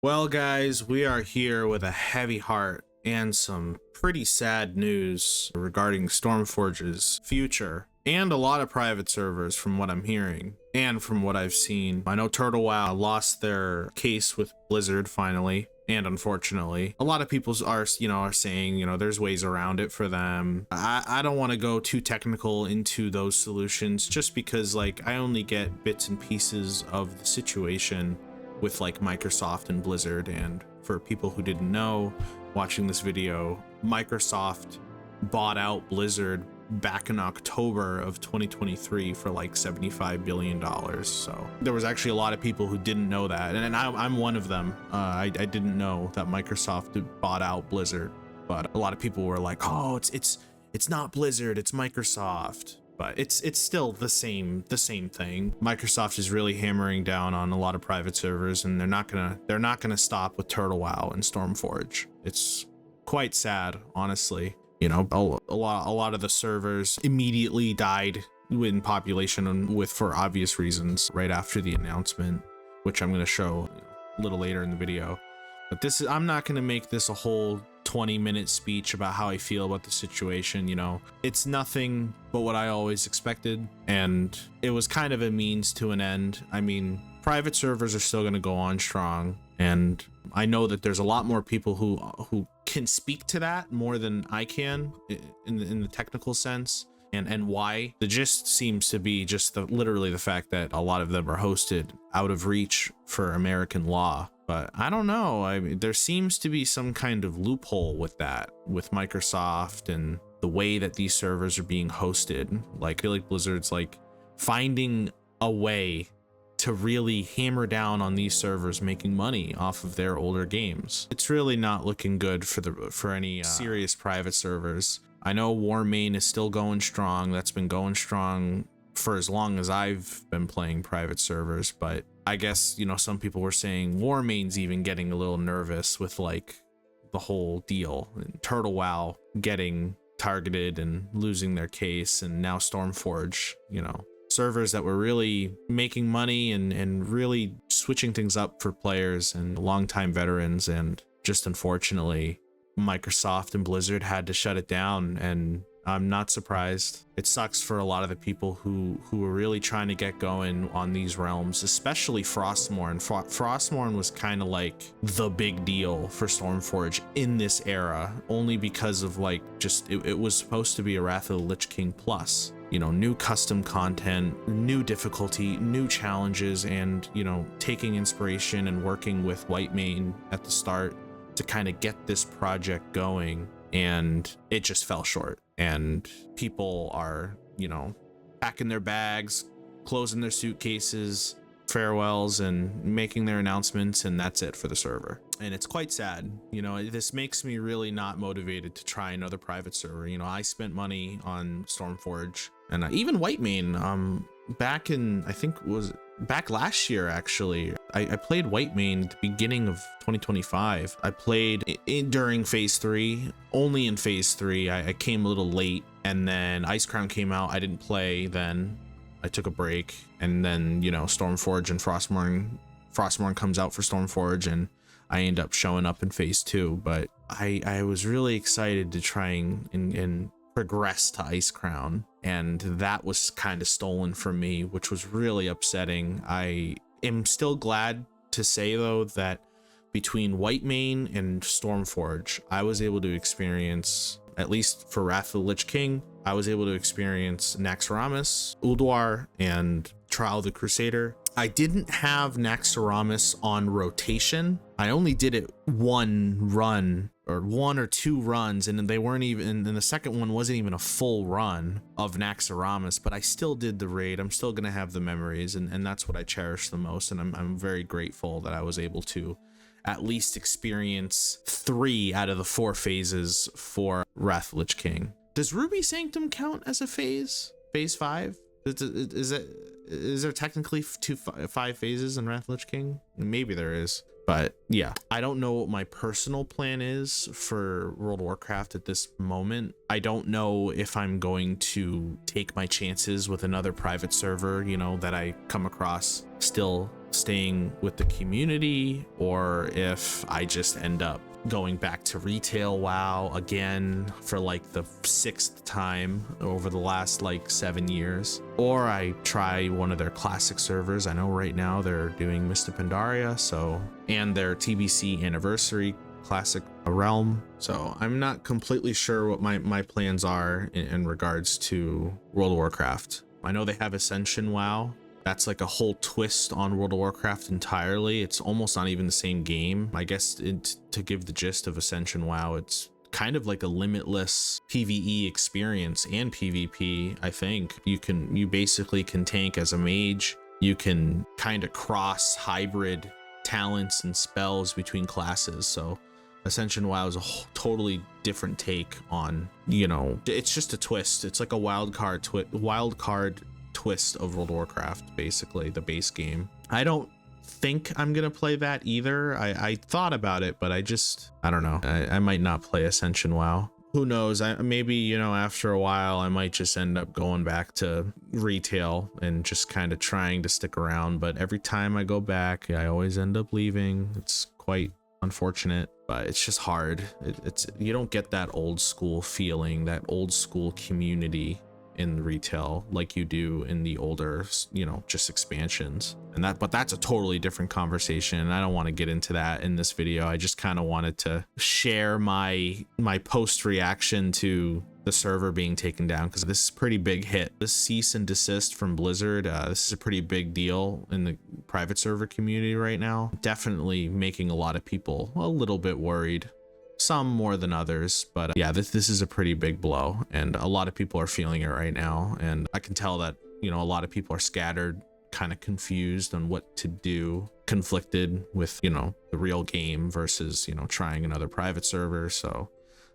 Well, guys, we are here with a heavy heart and some pretty sad news regarding Stormforge's future and a lot of private servers from what I'm hearing and from what I've seen. I know Turtle Wow lost their case with Blizzard finally, and unfortunately a lot of people are saying there's ways around it for them. I don't want to go too technical into those solutions just because I only get bits and pieces of the situation with Microsoft and Blizzard. And for people who didn't know watching this video, Microsoft bought out Blizzard back in October of 2023 for $75 billion. So there was actually a lot of people who didn't know that, and I'm one of them. I didn't know that Microsoft had bought out Blizzard, but a lot of people were like, oh, it's not Blizzard, it's Microsoft. But it's still the same thing. Microsoft is really hammering down on a lot of private servers, and they're not gonna stop with Turtle Wow and Stormforge. It's quite sad, honestly. A lot of the servers immediately died in population for obvious reasons right after the announcement, which I'm gonna show a little later in the video. But I'm not gonna make this a whole 20-minute speech about how I feel about the situation. It's nothing but what I always expected, and it was kind of a means to an end. I mean, private servers are still going to go on strong, and I know that there's a lot more people who can speak to that more than I can in the technical sense, and why. The gist seems to be just literally the fact that a lot of them are hosted out of reach for American law. But I don't know. I mean, there seems to be some kind of loophole with that, with Microsoft and the way that these servers are being hosted. I feel like Blizzard's finding a way to really hammer down on these servers making money off of their older games. It's really not looking good for any serious private servers. I know Warmain is still going strong. That's been going strong for as long as I've been playing private servers, but I guess some people were saying Warmain's even getting a little nervous with the whole deal, and Turtle Wow getting targeted and losing their case, and now Stormforge, servers that were really making money and really switching things up for players and longtime veterans, and just unfortunately Microsoft and Blizzard had to shut it down. And I'm not surprised. It sucks for a lot of the people who are really trying to get going on these realms, especially Frostmourne. Frostmourne was kind of the big deal for Stormforge in this era, only because of it was supposed to be a Wrath of the Lich King plus. New custom content, new difficulty, new challenges, and taking inspiration and working with Whitemane at the start to kind of get this project going, and it just fell short. And people are, packing their bags, closing their suitcases, farewells, and making their announcements, and that's it for the server. And it's quite sad. This makes me really not motivated to try another private server. I spent money on Stormforge, and even Whitemane, back in, I think was back last year, actually. I played Whitemane at the beginning of 2025. I played during phase 3, only in phase 3. I came a little late, and then Icecrown came out. I didn't play then. I took a break, and then Stormforge and Frostmourne comes out for Stormforge, and I end up showing up in phase 2. But I was really excited to try and progress to Icecrown, and that was kind of stolen from me, which was really upsetting. I am still glad to say, though, that between Whitemane and Stormforge, I was able to experience, at least for Wrath of the Lich King, I was able to experience Naxxramas, Ulduar, and Trial of the Crusader. I didn't have Naxxramas on rotation. I only did it one run, or 1 or 2 runs, and they weren't even, and the second one wasn't even a full run of Naxxramas, but I still did the raid. I'm still gonna have the memories, and that's what I cherish the most, and I'm very grateful that I was able to at least experience 3 out of the 4 phases for Wrath of the Lich King. Does Ruby Sanctum count as a phase? Phase 5? Is there technically 5 phases in Wrath of the Lich King? Maybe there is. But yeah, I don't know what my personal plan is for World of Warcraft at this moment. I don't know if I'm going to take my chances with another private server, you know, that I come across, still staying with the community, or if I just end up going back to retail WoW again for like the 6th time over the last like 7 years, or I try one of their classic servers. I know right now they're doing Mist of Pandaria, so, and their TBC anniversary classic realm. So I'm not completely sure what my plans are in regards to World of Warcraft. I know they have Ascension WoW. That's like a whole twist on World of Warcraft entirely. It's almost not even the same game. I guess to give the gist of Ascension WoW, it's kind of like a limitless PvE experience and PvP. I think you basically can tank as a mage. You can kind of cross hybrid talents and spells between classes. So Ascension WoW is a totally different take on, you know, it's just a twist. It's like a wild card twist of World of Warcraft, basically the base game. I don't think I'm gonna play that either. I thought about it, but I don't know. I might not play Ascension WoW. Who knows? Maybe, you know, after a while I might just end up going back to retail and just kind of trying to stick around, but every time I go back I always end up leaving. It's quite unfortunate, but it's just hard. It's you don't get that old school feeling, that old school community in retail like you do in the older, you know, just expansions. But that's a totally different conversation, and I don't want to get into that in this video. I just kind of wanted to share my post reaction to the server being taken down, because this is a pretty big hit. This cease and desist from Blizzard, this is a pretty big deal in the private server community right now. Definitely making a lot of people a little bit worried. Some more than others, but yeah, this is a pretty big blow, and a lot of people are feeling it right now. And I can tell that, you know, a lot of people are scattered, kind of confused on what to do, conflicted with, you know, the real game versus, you know, trying another private server. So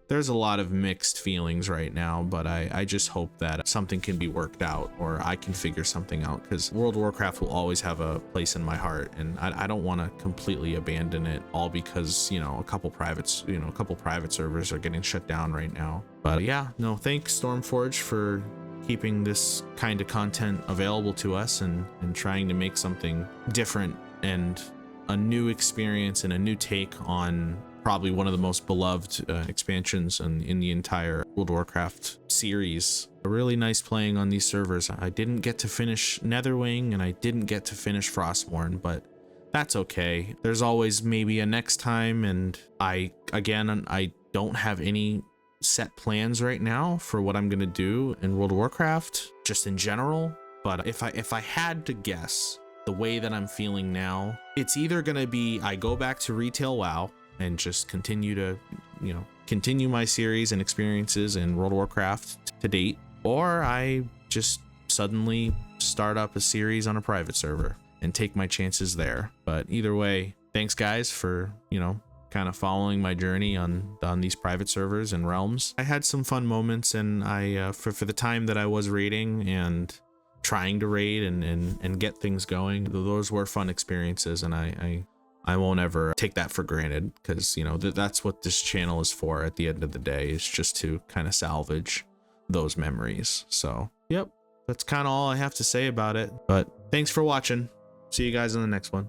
there's a lot of mixed feelings right now, but I just hope that something can be worked out, or I can figure something out, because World of Warcraft will always have a place in my heart, and I don't want to completely abandon it all because, you know, a couple private servers are getting shut down right now. But yeah, no, thanks Stormforge for keeping this kind of content available to us and trying to make something different and a new experience and a new take on probably one of the most beloved expansions in the entire World of Warcraft series. Really nice playing on these servers. I didn't get to finish Netherwing and I didn't get to finish Frostmourne, but that's okay. There's always maybe a next time, and I don't have any set plans right now for what I'm gonna do in World of Warcraft, just in general. But if I had to guess, the way that I'm feeling now, it's either gonna be I go back to retail WoW and just continue to, you know, continue my series and experiences in World of Warcraft to date, or I just suddenly start up a series on a private server and take my chances there. But either way, thanks guys for, you know, kind of following my journey on these private servers and realms. I had some fun moments, and I for the time that I was raiding and trying to raid and get things going, those were fun experiences, and I won't ever take that for granted, because, you know, that's what this channel is for at the end of the day, is just to kind of salvage those memories. So yep, that's kind of all I have to say about it, but thanks for watching. See you guys in the next one.